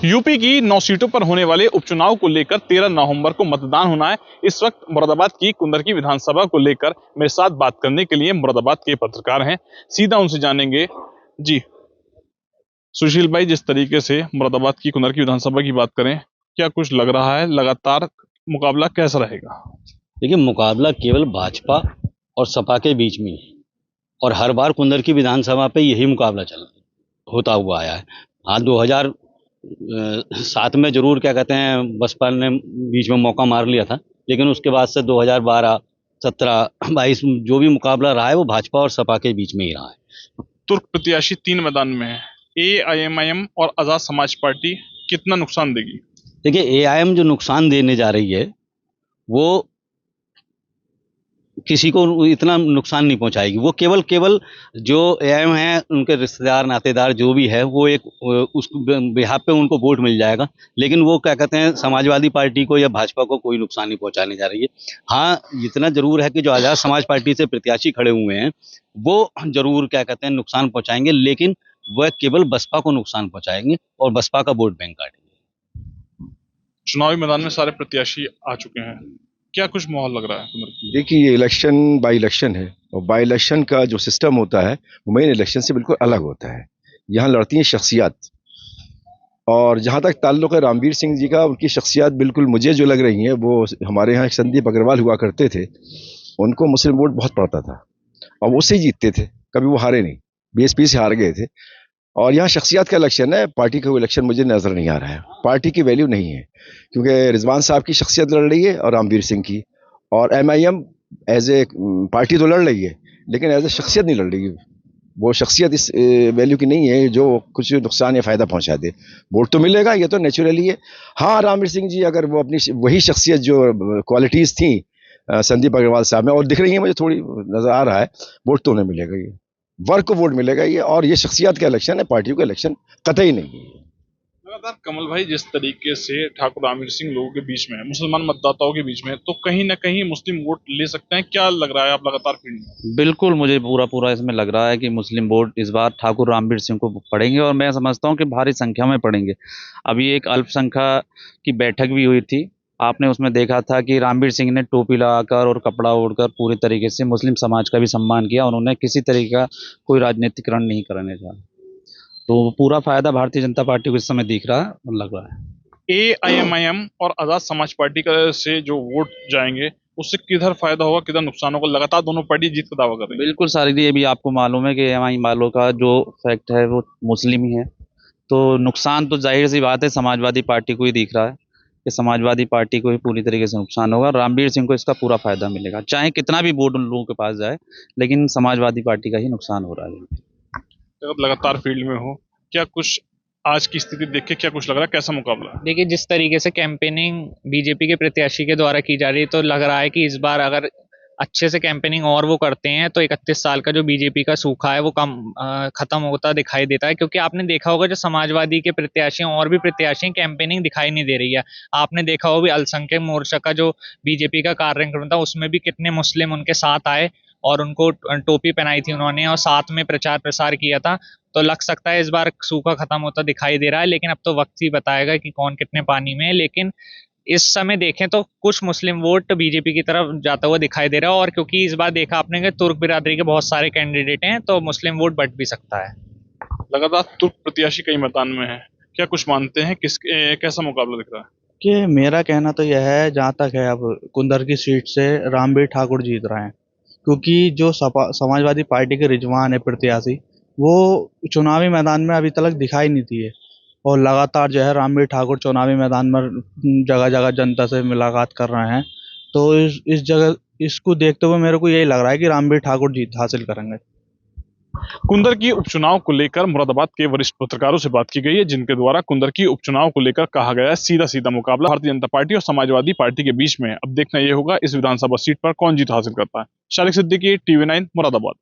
UP की 9 सीटों पर होने वाले उपचुनाव को लेकर 13 नवंबर को मतदान होना है। इस वक्त मुरादाबाद की कुंदरकी विधानसभा को लेकर मेरे साथ बात करने के लिए मुरादाबाद के पत्रकार हैं। सीधा उनसे जानेंगे। जी सुशील भाई, जिस तरीके से मुरादाबाद की कुंदरकी विधानसभा की बात करें, क्या कुछ लग रहा है, लगातार मुकाबला कैसा रहेगा? देखिए, मुकाबला केवल भाजपा और सपा के बीच में है और हर बार कुंदरकी विधानसभा पे यही मुकाबला चल होता हुआ आया है। हाँ, 2007 में जरूर क्या कहते हैं बसपा ने बीच में मौका मार लिया था, लेकिन उसके बाद से 2012, 17, 22 जो भी मुकाबला रहा है वो भाजपा और सपा के बीच में ही रहा है। तुर्क प्रत्याशी 3 मैदान में है, AIMIM और आजाद समाज पार्टी, कितना नुकसान देगी? देखिए, AIM जो नुकसान देने जा रही है वो किसी को इतना नुकसान नहीं पहुंचाएगी। वो केवल जो AIM है उनके रिश्तेदार नातेदार जो भी है वो एक उस बिहाफ पे उनको वोट मिल जाएगा, लेकिन वो क्या कहते हैं समाजवादी पार्टी को या भाजपा को कोई नुकसान नहीं पहुंचाने जा रही है। हाँ, इतना जरूर है कि जो आजाद समाज पार्टी से प्रत्याशी खड़े हुए हैं वो जरूर क्या कहते हैं नुकसान पहुंचाएंगे, लेकिन वह केवल बसपा को नुकसान पहुंचाएंगे और बसपा का वोट बैंक काटेंगे। चुनावी मैदान में सारे प्रत्याशी आ चुके हैं, क्या कुछ माहौल लग रहा है? देखिए, ये इलेक्शन बाई इलेक्शन है और बाई इलेक्शन का जो सिस्टम होता है वो मेन इलेक्शन से बिल्कुल अलग होता है। यहाँ लड़ती हैं शख्सियत, और जहाँ तक ताल्लुक़ है रामवीर सिंह जी का, उनकी शख्सियत बिल्कुल मुझे जो लग रही है वो हमारे यहाँ एक संदीप अग्रवाल हुआ करते थे, उनको मुस्लिम वोट बहुत पड़ता था और वो उससे ही जीतते थे, कभी वो हारे नहीं, BSP से हार गए थे। और यहाँ शख्सियत का इलेक्शन है, पार्टी का इलेक्शन मुझे नज़र नहीं आ रहा है। पार्टी की वैल्यू नहीं है, क्योंकि रिजवान साहब की शख्सियत लड़ रही है और रामवीर सिंह की, और MIM एज ए पार्टी तो लड़ रही है लेकिन एज ए शख्सियत नहीं लड़ रही है। वो शख्सियत इस वैल्यू की नहीं है जो कुछ नुकसान या फ़ायदा पहुंचा दे। वोट तो मिलेगा, ये तो नेचुरली है। हाँ, रामवीर सिंह जी अगर वो अपनी वही शख्सियत जो क्वालिटीज़ थी संदीप अग्रवाल साहब में और दिख रही है, मुझे थोड़ी नज़र आ रहा है, वोट तो उन्हें मिलेगा, ये वर्क को वोट मिलेगा ये। और ये शख्सियत का इलेक्शन है, पार्टियों का इलेक्शन कतई नहीं है। लगातार कमल भाई, जिस तरीके से ठाकुर रामवीर सिंह लोगों के बीच में, मुसलमान मतदाताओं के बीच में, तो कहीं ना कहीं मुस्लिम वोट ले सकते हैं, क्या लग रहा है आप लगातार फील्ड में? बिल्कुल, मुझे पूरा इसमें लग रहा है कि मुस्लिम वोट इस बार ठाकुर रामवीर सिंह को पड़ेंगे और मैं समझता हूं कि भारी संख्या में पड़ेंगे। अभी एक अल्पसंख्यक की बैठक भी हुई थी, आपने उसमें देखा था कि रामवीर सिंह ने टोपी लगाकर और कपड़ा ओढ़कर पूरी तरीके से मुस्लिम समाज का भी सम्मान किया। उन्होंने किसी तरीके का कोई राजनीतिकरण नहीं करने का, तो पूरा फायदा भारतीय जनता पार्टी को इस समय दिख रहा है और लग रहा है। AIMIM और आजाद समाज पार्टी का से जो वोट जाएंगे उससे किधर फायदा होगा, किधर नुकसान होगा? लगातार दोनों पार्टी जीत का दावा कर रही है। बिल्कुल सारी, ये भी आपको मालूम है कि AIM वालों का जो फैक्ट है वो मुस्लिम ही है, तो नुकसान तो जाहिर सी बात है समाजवादी पार्टी को ही दिख रहा है कि समाजवादी पार्टी को ही पूरी तरीके से नुकसान होगा। रामवीर सिंह को इसका पूरा फायदा मिलेगा, चाहे कितना भी वोट उन लोगों के पास जाए, लेकिन समाजवादी पार्टी का ही नुकसान हो रहा है। लगातार फील्ड में हो, क्या कुछ आज की स्थिति देख के क्या कुछ लग रहा है, कैसा मुकाबला है? देखिए, जिस तरीके से कैंपेनिंग बीजेपी के प्रत्याशी के द्वारा की जा रही है, तो लग रहा है कि इस बार अगर अच्छे से कैंपेनिंग और वो करते हैं तो 31 साल का जो बीजेपी का सूखा है वो खत्म होता दिखाई देता है। क्योंकि आपने देखा होगा जो समाजवादी के प्रत्याशी और भी प्रत्याशी कैंपेनिंग दिखाई नहीं दे रही है। आपने देखा होगा भी अल्पसंख्यक मोर्चा का जो बीजेपी का कार्यक्रम था उसमें भी कितने मुस्लिम उनके साथ आए और उनको टोपी पहनाई थी उन्होंने और साथ में प्रचार प्रसार किया था। तो लग सकता है इस बार सूखा खत्म होता दिखाई दे रहा है, लेकिन अब तो वक्त ही बताएगा कि कौन कितने पानी में है। लेकिन इस समय देखें तो कुछ मुस्लिम वोट बीजेपी की तरफ जाता हुआ दिखाई दे रहा है, और क्योंकि इस बार देखा आपने कि तुर्क बिरादरी के बहुत सारे कैंडिडेट हैं तो मुस्लिम वोट बढ़ भी सकता है। लगातार तुर्क प्रत्याशी कई मैदान में है, क्या कुछ मानते हैं कैसा मुकाबला दिख रहा है? कि मेरा कहना तो यह है, जहाँ तक है अब कुंदर की सीट से रामवीर ठाकुर जीत रहे हैं, क्योंकि जो समाजवादी पार्टी के रिजवान है प्रत्याशी वो चुनावी मैदान में अभी तक दिखाई नहीं दिए, और लगातार जो है रामवीर ठाकुर चुनावी मैदान में जगह जगह जनता से मुलाकात कर रहे हैं। तो इस जगह इसको देखते हुए मेरे को यही लग रहा है कि रामवीर ठाकुर जीत हासिल करेंगे। कुंदर की उपचुनाव को लेकर मुरादाबाद के वरिष्ठ पत्रकारों से बात की गई है, जिनके द्वारा कुंदर की उपचुनाव को लेकर कहा गया है सीधा मुकाबला भारतीय जनता पार्टी और समाजवादी पार्टी के बीच में। अब देखना यह होगा इस विधानसभा सीट पर कौन जीत हासिल करता है। शारिक सिद्दीकी, TV9 मुरादाबाद।